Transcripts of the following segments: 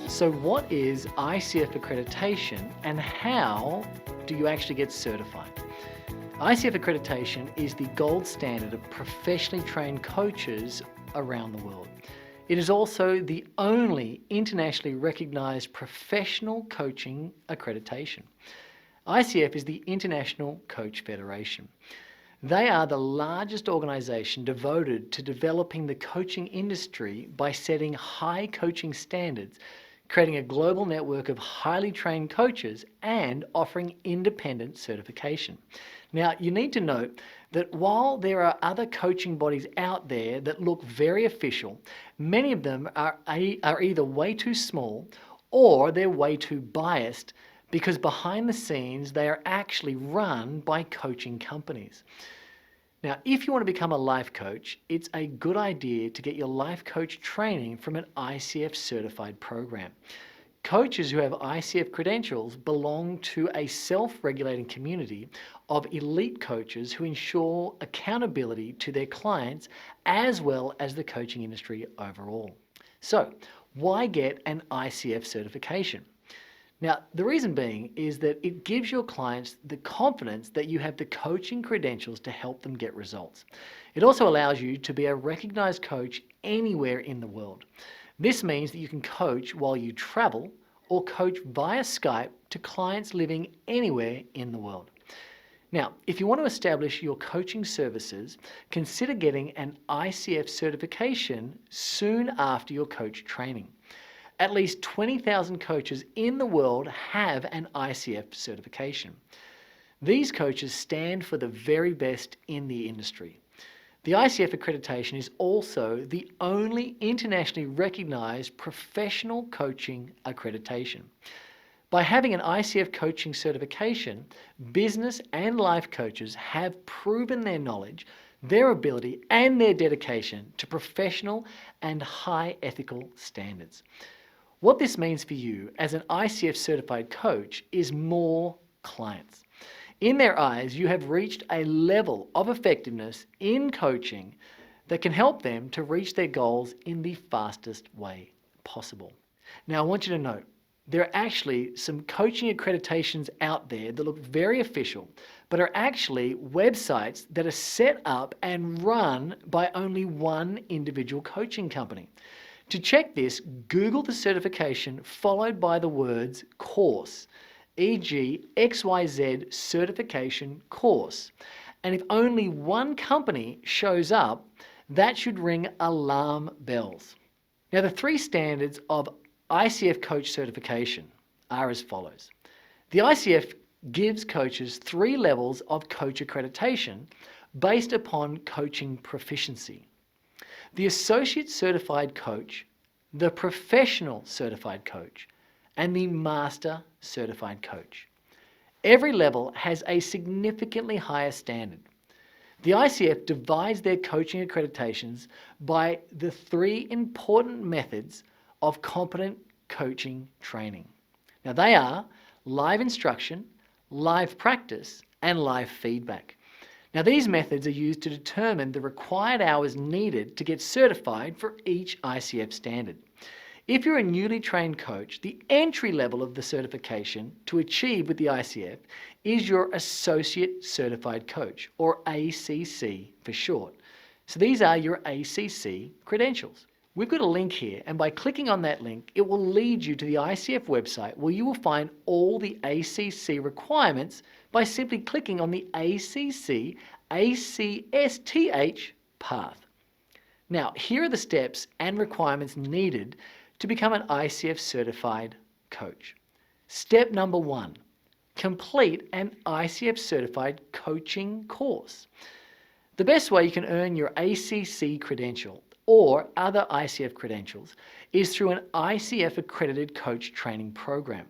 So what is ICF accreditation and how do you actually get certified? ICF accreditation is the gold standard of professionally trained coaches around the world. It is also the only internationally recognized professional coaching accreditation. ICF is the International Coach Federation. They are the largest organization devoted to developing the coaching industry by setting high coaching standards, creating a global network of highly trained coaches, and offering independent certification. Now, you need to note that while there are other coaching bodies out there that look very official, many of them are either way too small or they're way too biased, because behind the scenes they are actually run by coaching companies. Now, if you want to become a life coach, it's a good idea to get your life coach training from an ICF certified program. Coaches who have ICF credentials belong to a self-regulating community of elite coaches who ensure accountability to their clients as well as the coaching industry overall. So, why get an ICF certification? Now, the reason being is that it gives your clients the confidence that you have the coaching credentials to help them get results. It also allows you to be a recognized coach anywhere in the world. This means that you can coach while you travel or coach via Skype to clients living anywhere in the world. Now, if you want to establish your coaching services, consider getting an ICF certification soon after your coach training. At least 20,000 coaches in the world have an ICF certification. These coaches stand for the very best in the industry. The ICF accreditation is also the only internationally recognized professional coaching accreditation. By having an ICF coaching certification, business and life coaches have proven their knowledge, their ability, and their dedication to professional and high ethical standards. What this means for you as an ICF certified coach is more clients. In their eyes, you have reached a level of effectiveness in coaching that can help them to reach their goals in the fastest way possible. Now, I want you to note, there are actually some coaching accreditations out there that look very official, but are actually websites that are set up and run by only one individual coaching company. To check this, Google the certification followed by the words course, e.g. XYZ certification course. And if only one company shows up, that should ring alarm bells. Now, the three standards of ICF coach certification are as follows. The ICF gives coaches 3 levels of coach accreditation based upon coaching proficiency: the Associate Certified Coach, the Professional Certified Coach, and the Master Certified Coach. Every level has a significantly higher standard. The ICF divides their coaching accreditations by the 3 important methods of competent coaching training. Now, they are live instruction, live practice, and live feedback. Now, these methods are used to determine the required hours needed to get certified for each ICF standard. If you're a newly trained coach, the entry level of the certification to achieve with the ICF is your Associate Certified Coach, or ACC for short. So these are your ACC credentials. We've got a link here, and by clicking on that link, it will lead you to the ICF website where you will find all the ACC requirements by simply clicking on the ACC ACSTH path. Now, here are the steps and requirements needed to become an ICF certified coach. Step number 1, complete an ICF certified coaching course. The best way you can earn your ACC credential or other ICF credentials is through an ICF accredited coach training program.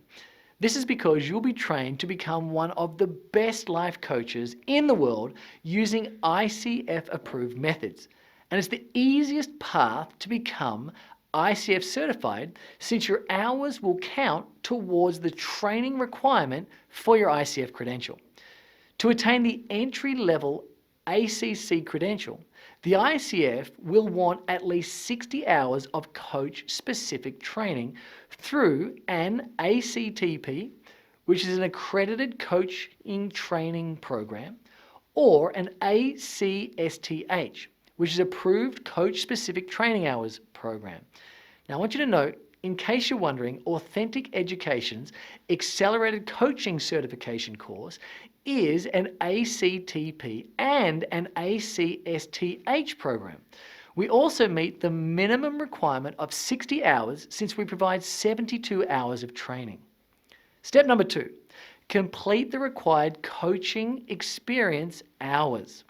This is because you'll be trained to become one of the best life coaches in the world using ICF approved methods. And it's the easiest path to become ICF certified, since your hours will count towards the training requirement for your ICF credential. To attain the entry-level ACC credential, The ICF will want at least 60 hours of coach-specific training through an ACTP, which is an accredited coaching training program, or an ACSTH, which is approved coach-specific training hours program. Now, I want you to note, in case you're wondering, Authentic Education's Accelerated Coaching Certification course is an ACTP and an ACSTH program. We also meet the minimum requirement of 60 hours since we provide 72 hours of training. Step number 2, complete the required coaching experience hours.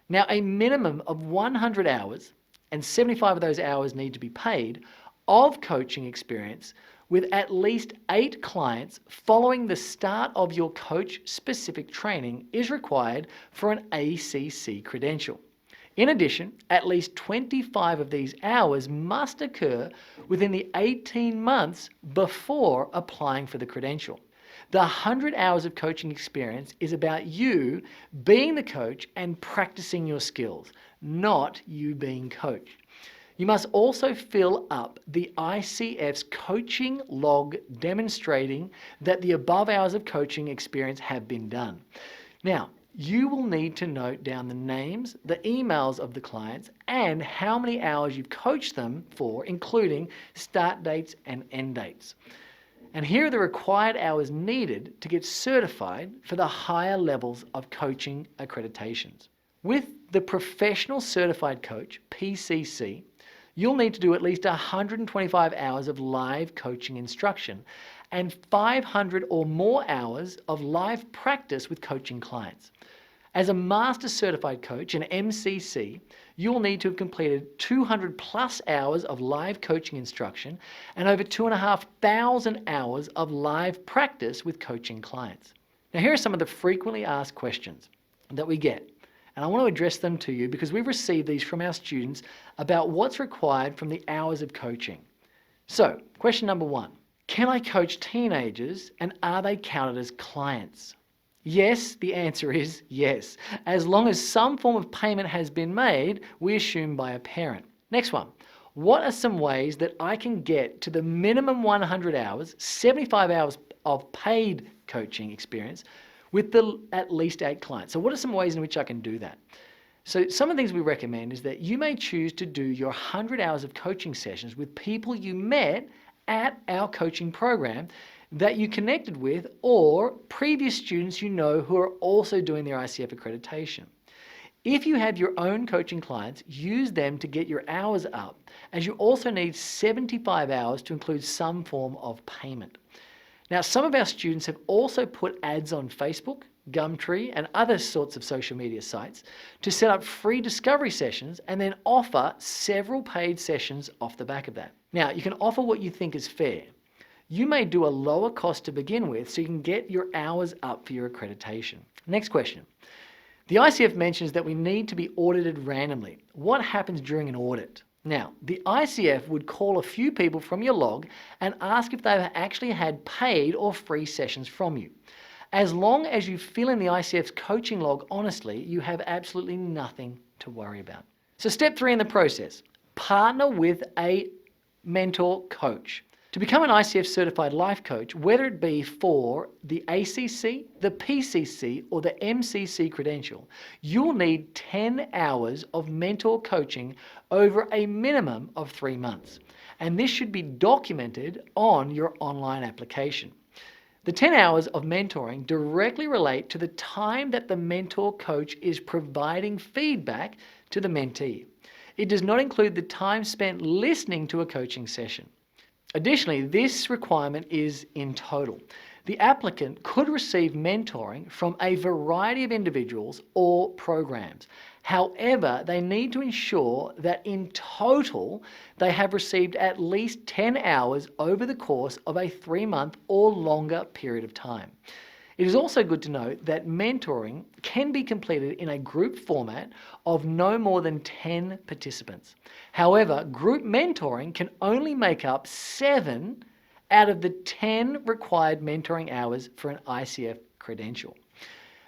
Now, a minimum of 100 hours, and 75 of those hours need to be paid, of coaching experience with at least 8 clients following the start of your coach-specific training is required for an ACC credential. In addition, at least 25 of these hours must occur within the 18 months before applying for the credential. The 100 hours of coaching experience is about you being the coach and practicing your skills, not you being coached. You must also fill up the ICF's coaching log demonstrating that the above hours of coaching experience have been done. Now, you will need to note down the names, the emails of the clients, and how many hours you've coached them for, including start dates and end dates. And here are the required hours needed to get certified for the higher levels of coaching accreditations. With the Professional Certified Coach, PCC, you'll need to do at least 125 hours of live coaching instruction and 500 or more hours of live practice with coaching clients. As a Master Certified Coach, an MCC, you'll need to have completed 200 plus hours of live coaching instruction and over 2,500 hours of live practice with coaching clients. Now, here are some of the frequently asked questions that we get, and I want to address them to you because we've received these from our students about what's required from the hours of coaching. So, question number 1, can I coach teenagers and are they counted as clients? Yes, the answer is yes. As long as some form of payment has been made, we assume by a parent. Next one, what are some ways that I can get to the minimum 100 hours, 75 hours of paid coaching experience with at least 8 clients? So what are some ways in which I can do that? So some of the things we recommend is that you may choose to do your 100 hours of coaching sessions with people you met at our coaching program that you connected with, or previous students you know who are also doing their ICF accreditation. If you have your own coaching clients, use them to get your hours up, as you also need 75 hours to include some form of payment. Now, some of our students have also put ads on Facebook, Gumtree, and other sorts of social media sites to set up free discovery sessions and then offer several paid sessions off the back of that. Now, you can offer what you think is fair. You may do a lower cost to begin with so you can get your hours up for your accreditation. Next question. The ICF mentions that we need to be audited randomly. What happens during an audit? Now, the ICF would call a few people from your log and ask if they've actually had paid or free sessions from you. As long as you fill in the ICF's coaching log honestly, you have absolutely nothing to worry about. So step 3 in the process, partner with a mentor coach. To become an ICF Certified Life Coach, whether it be for the ACC, the PCC, or the MCC credential, you'll need 10 hours of mentor coaching over a minimum of 3 months. And this should be documented on your online application. The 10 hours of mentoring directly relate to the time that the mentor coach is providing feedback to the mentee. It does not include the time spent listening to a coaching session. Additionally, this requirement is in total. The applicant could receive mentoring from a variety of individuals or programs. However, they need to ensure that in total, they have received at least 10 hours over the course of a 3-month or longer period of time. It is also good to note that mentoring can be completed in a group format of no more than 10 participants. However, group mentoring can only make up 7 out of the 10 required mentoring hours for an ICF credential.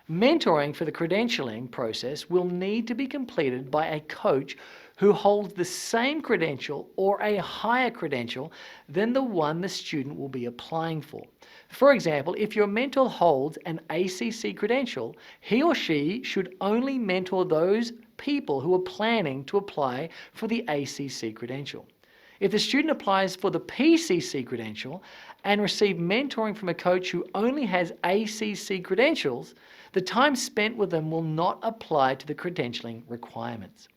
Mentoring for the credentialing process will need to be completed by a coach who holds the same credential or a higher credential than the one the student will be applying for. For example, if your mentor holds an ACC credential, he or she should only mentor those people who are planning to apply for the ACC credential. If the student applies for the PCC credential and receives mentoring from a coach who only has ACC credentials, the time spent with them will not apply to the credentialing requirements.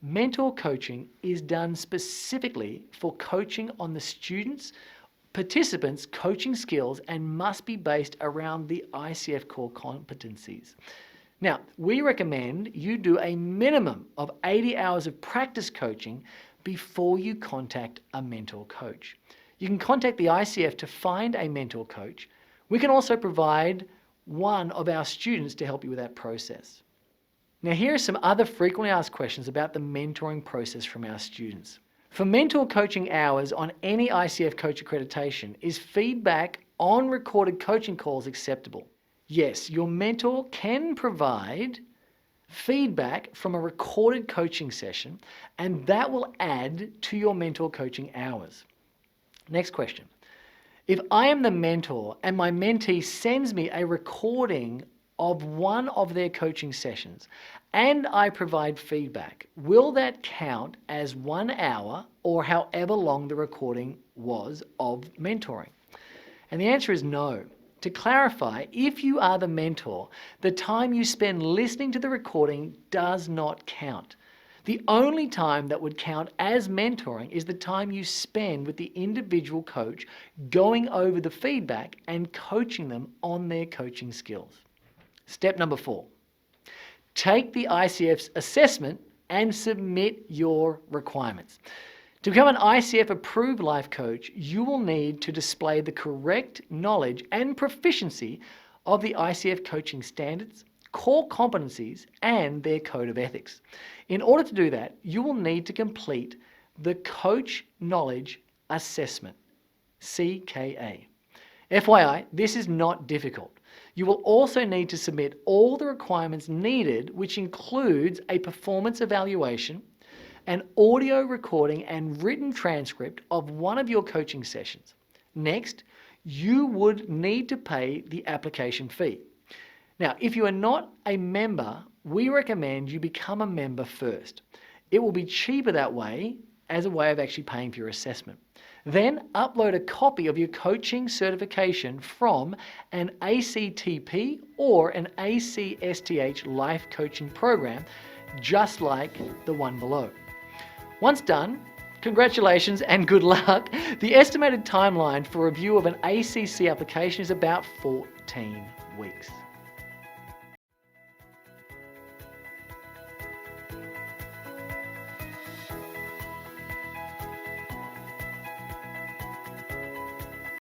Mentor coaching is done specifically for coaching on the participants' coaching skills and must be based around the ICF core competencies. Now, we recommend you do a minimum of 80 hours of practice coaching before you contact a mentor coach. You can contact the ICF to find a mentor coach. We can also provide one of our students to help you with that process. Now, here are some other frequently asked questions about the mentoring process from our students. For mentor coaching hours on any ICF Coach Accreditation, is feedback on recorded coaching calls acceptable? Yes, your mentor can provide feedback from a recorded coaching session, and that will add to your mentor coaching hours. Next question. If I am the mentor and my mentee sends me a recording of one of their coaching sessions and I provide feedback, will that count as 1 hour or however long the recording was of mentoring? And the answer is no. To clarify, if you are the mentor, the time you spend listening to the recording does not count. The only time that would count as mentoring is the time you spend with the individual coach going over the feedback and coaching them on their coaching skills. Step number 4. Take the ICF's assessment and submit your requirements. To become an ICF approved life coach, you will need to display the correct knowledge and proficiency of the ICF coaching standards, core competencies, and their code of ethics. In order to do that, you will need to complete the Coach Knowledge Assessment, CKA. FYI, this is not difficult. You will also need to submit all the requirements needed, which includes a performance evaluation, an audio recording and written transcript of one of your coaching sessions. Next, you would need to pay the application fee. Now, if you are not a member, we recommend you become a member first. It will be cheaper that way as a way of actually paying for your assessment. Then upload a copy of your coaching certification from an ACTP or an ACSTH life coaching program, just like the one below. Once done, congratulations and good luck. The estimated timeline for review of an ACC application is about 14 weeks.